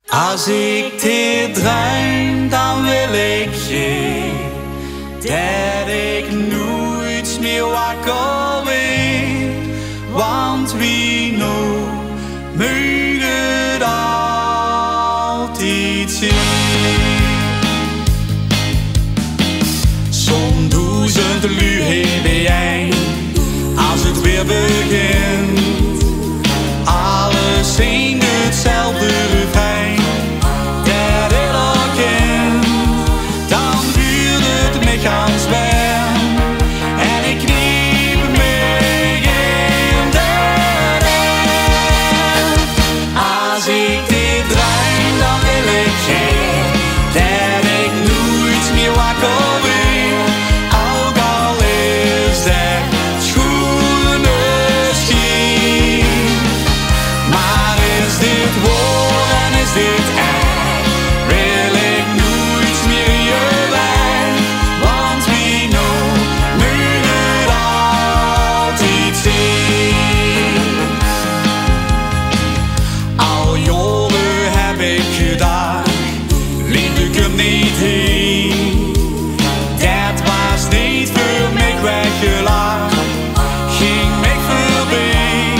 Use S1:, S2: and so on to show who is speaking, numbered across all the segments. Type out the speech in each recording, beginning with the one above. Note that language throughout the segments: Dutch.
S1: Als ik dit druim, dan wil ik je dat ik nooit meer wakker word. Want wie nou moet het altijd zien. Zo'n duizend lui heb jij, als het weer begint. Alles zingt hetzelfde refrein. Ganz warm en ik kniep me in de rem. Als ik dit druim, dan wil ik geen dat ik nooit meer wakker word. Ook al is dat schoenen schien. Maar is dit waar en is dit echt? Wil ik nooit meer je bij. Dat was niet voor mij weggelaten, ging mij voorbij.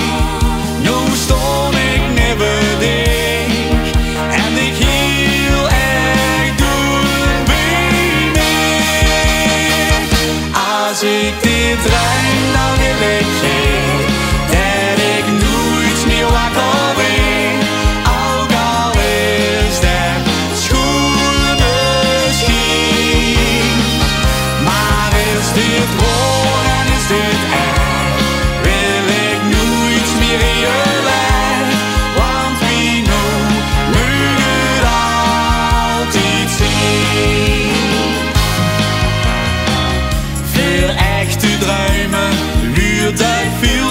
S1: Nu stond ik never dik en ik hield echt doen bij mij. Als ik dit ruim, dan wil ik geen dat ik nooit meer wakker ben. Ook al is dat dit waar en is dit echt? Wil ik nooit meer in je lijf. Want wie nou moet het altijd zien. Voor echte druimen luurt ik veel.